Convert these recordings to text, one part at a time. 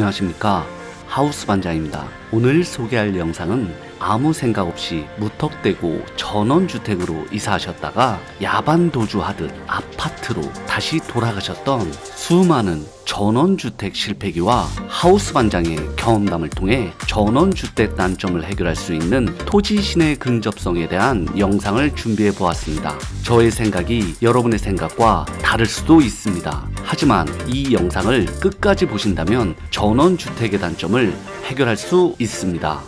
안녕하십니까, 하우스 반장입니다. 오늘 소개할 영상은 아무 생각 없이 무턱대고 전원주택으로 이사하셨다가 야반 도주하듯 아파트로 다시 돌아가셨던 수많은 전원주택 실패기와 하우스 반장의 경험담을 통해 전원주택 단점을 해결할 수 있는 토지 신의 근접성에 대한 영상을 준비해 보았습니다. 저의 생각이 여러분의 생각과 다를 수도 있습니다. 하지만 이 영상을 끝까지 보신다면 전원주택의 단점을 해결할 수 있습니다.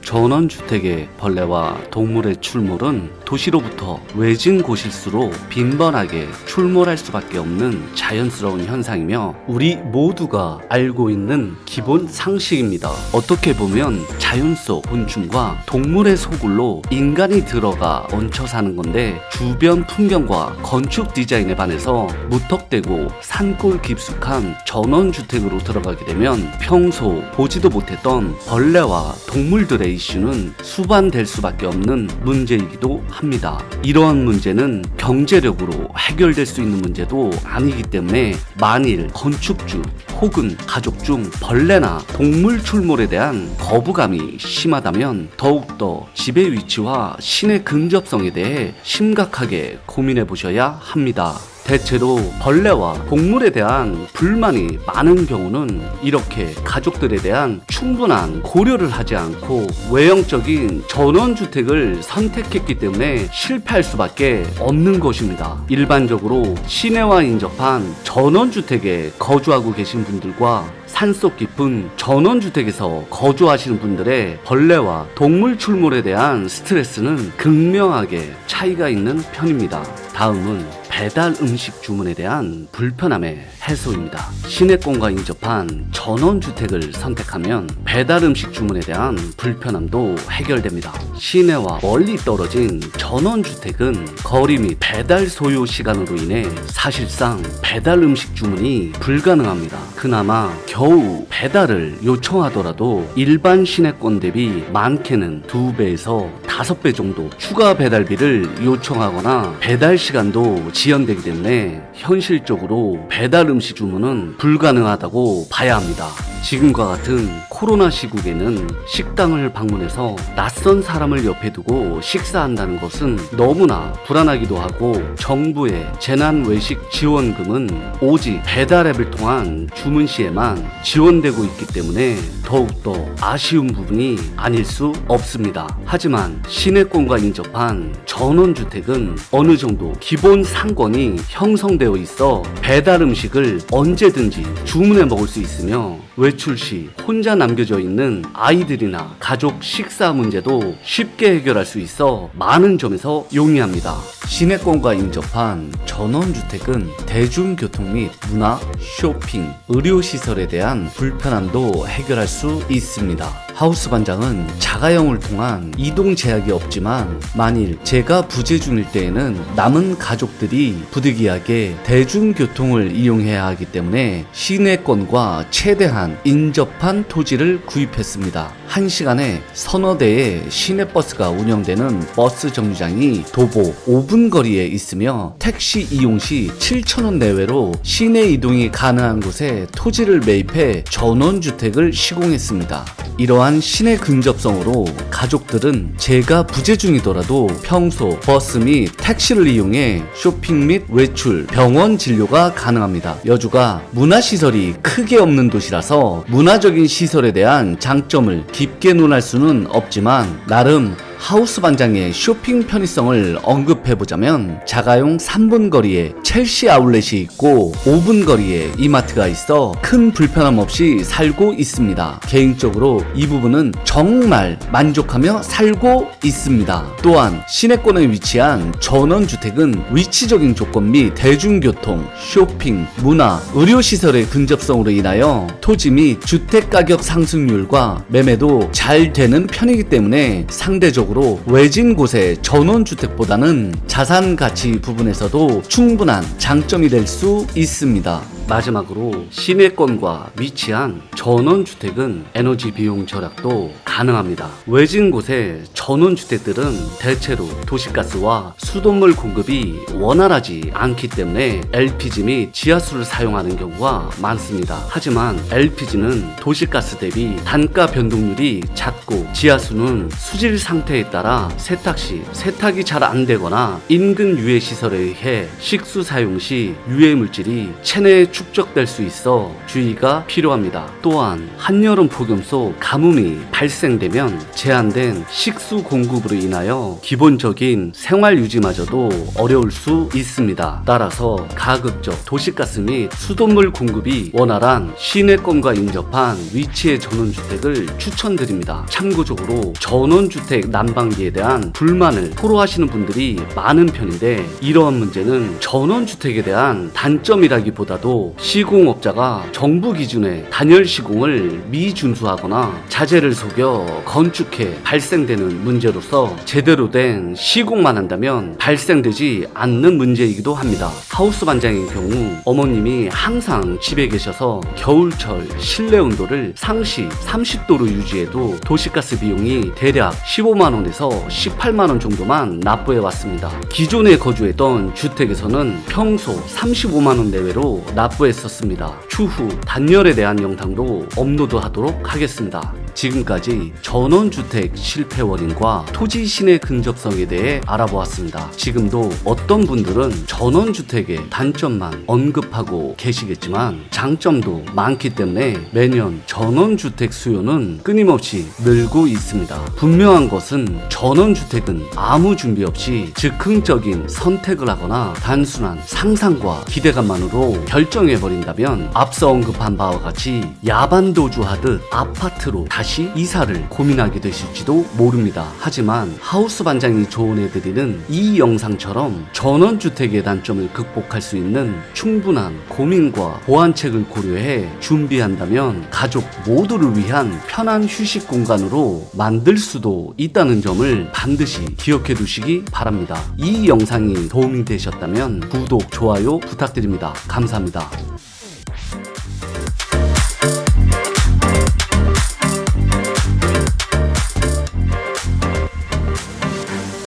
전원주택의 벌레와 동물의 출몰은 도시로부터 외진 곳일수록 빈번하게 출몰할 수밖에 없는 자연스러운 현상이며 우리 모두가 알고 있는 기본 상식입니다. 어떻게 보면 자연 속 곤충과 동물의 소굴로 인간이 들어가 얹혀 사는 건데, 주변 풍경과 건축 디자인에 반해서 무턱대고 산골 깊숙한 전원주택으로 들어가게 되면 평소 보지도 못했던 벌레와 동물들의 이슈는 수반될 수밖에 없는 문제이기도 합니다. 이러한 문제는 경제력으로 해결될 수 있는 문제도 아니기 때문에 만일 건축주 혹은 가족 중 벌레나 동물 출몰에 대한 거부감이 심하다면 더욱더 집의 위치와 신의 근접성에 대해 심각하게 고민해 보셔야 합니다. 대체로 벌레와 동물에 대한 불만이 많은 경우는 이렇게 가족들에 대한 충분한 고려를 하지 않고 외형적인 전원주택을 선택했기 때문에 실패할 수밖에 없는 것입니다. 일반적으로 시내와 인접한 전원주택에 거주하고 계신 분들과 산속 깊은 전원주택에서 거주하시는 분들의 벌레와 동물 출몰에 대한 스트레스는 극명하게 차이가 있는 편입니다. 다음은 배달 음식 주문에 대한 불편함의 해소입니다. 시내권과 인접한 전원주택을 선택하면 배달 음식 주문에 대한 불편함도 해결됩니다. 시내와 멀리 떨어진 전원주택은 거리 및 배달 소요 시간으로 인해 사실상 배달 음식 주문이 불가능합니다. 그나마 겨우 배달을 요청하더라도 일반 시내권 대비 많게는 2배에서 5배 정도 추가 배달비를 요청하거나 배달 시간도 지연되기 때문에 현실적으로 배달 음식 주문은 불가능하다고 봐야 합니다. 지금과 같은 코로나 시국에는 식당을 방문해서 낯선 사람을 옆에 두고 식사한다는 것은 너무나 불안하기도 하고, 정부의 재난 외식 지원금은 오직 배달 앱을 통한 주문 시에만 지원되고 있기 때문에 더욱더 아쉬운 부분이 아닐 수 없습니다. 하지만 시내권과 인접한 전원주택은 어느 정도 기본 상권이 형성되어 있어 배달 음식을 언제든지 주문해 먹을 수 있으며 외출 시 혼자 남겨져 있는 아이들이나 가족 식사 문제도 쉽게 해결할 수 있어 많은 점에서 용이합니다. 시내권과 인접한 전원주택은 대중교통 및 문화, 쇼핑, 의료시설에 대한 불편함도 해결할 수 있습니다. 하우스 반장은 자가용을 통한 이동 제약이 없지만 만일 제가 부재 중일 때에는 남은 가족들이 부득이하게 대중교통을 이용해야 하기 때문에 시내권과 최대한 인접한 토지를 구입했습니다. 1시간에 서너 대의 시내버스가 운영되는 버스 정류장이 도보 5분 거리에 있으며 택시 이용 시 7,000원 내외로 시내 이동이 가능한 곳에 토지를 매입해 전원주택을 시공했습니다. 이러한 시내 근접성으로 가족들은 제가 부재 중이더라도 평소 버스 및 택시를 이용해 쇼핑 및 외출, 병원 진료가 가능합니다. 여주가 문화시설이 크게 없는 도시라서 문화적인 시설에 대한 장점을 깊게 논할 수는 없지만 나름 하우스 반장의 쇼핑 편의성을 언급해보자면 자가용 3분 거리에 첼시 아울렛이 있고 5분 거리에 이마트가 있어 큰 불편함 없이 살고 있습니다. 개인적으로 이 부분은 정말 만족하며 살고 있습니다. 또한 시내권에 위치한 전원주택은 위치적인 조건 및 대중교통, 쇼핑, 문화, 의료시설의 근접성으로 인하여 토지 및 주택가격 상승률과 매매도 잘 되는 편이기 때문에 상대적으로 외진 곳의 전원주택보다는 자산 가치 부분에서도 충분한 장점이 될 수 있습니다. 마지막으로 시내권과 위치한 전원주택은 에너지 비용 절약도 가능합니다. 외진 곳의 전원주택들은 대체로 도시가스와 수돗물 공급이 원활하지 않기 때문에 LPG 및 지하수를 사용하는 경우가 많습니다. 하지만 LPG는 도시가스 대비 단가 변동률이 작고 지하수는 수질 상태에 따라 세탁 시 세탁이 잘 안 되거나 인근 유해 시설에 의해 식수 사용 시 유해 물질이 체내에 축적될 수 있어 주의가 필요합니다. 또한 한여름 폭염 속 가뭄이 발생되면 제한된 식수 공급으로 인하여 기본적인 생활 유지마저도 어려울 수 있습니다. 따라서 가급적 도시가스 및 수돗물 공급이 원활한 시내권과 인접한 위치의 전원주택을 추천드립니다. 참고적으로 전원주택 난방비에 대한 불만을 토로하시는 분들이 많은 편인데, 이러한 문제는 전원주택에 대한 단점이라기보다도 시공업자가 정부 기준의 단열 시공을 미준수하거나 자재를 속여 건축해 발생되는 문제로서 제대로 된 시공만 한다면 발생되지 않는 문제이기도 합니다. 하우스 반장의 경우 어머님이 항상 집에 계셔서 겨울철 실내 온도를 상시 30도로 유지해도 도시가스 비용이 대략 15만원에서 18만원 정도만 납부해 왔습니다. 기존에 거주했던 주택에서는 평소 35만원 내외로 납부했었습니다. 추후 단열에 대한 영상도 업로드하도록 하겠습니다. 지금까지 전원주택 실패 원인과 토지 시내 근접성에 대해 알아보았습니다. 지금도 어떤 분들은 전원주택의 단점만 언급하고 계시겠지만 장점도 많기 때문에 매년 전원주택 수요는 끊임없이 늘고 있습니다. 분명한 것은 전원주택은 아무 준비 없이 즉흥적인 선택을 하거나 단순한 상상과 기대감만으로 결정해버린다면 앞서 언급한 바와 같이 야반도주하듯 아파트로 다시 이사를 고민하게 되실지도 모릅니다. 하지만 하우스 반장이 조언해드리는 이 영상처럼 전원주택의 단점을 극복할 수 있는 충분한 고민과 보완책을 고려해 준비한다면 가족 모두를 위한 편한 휴식 공간으로 만들 수도 있다는 점을 반드시 기억해 두시기 바랍니다. 이 영상이 도움이 되셨다면 구독, 좋아요 부탁드립니다. 감사합니다.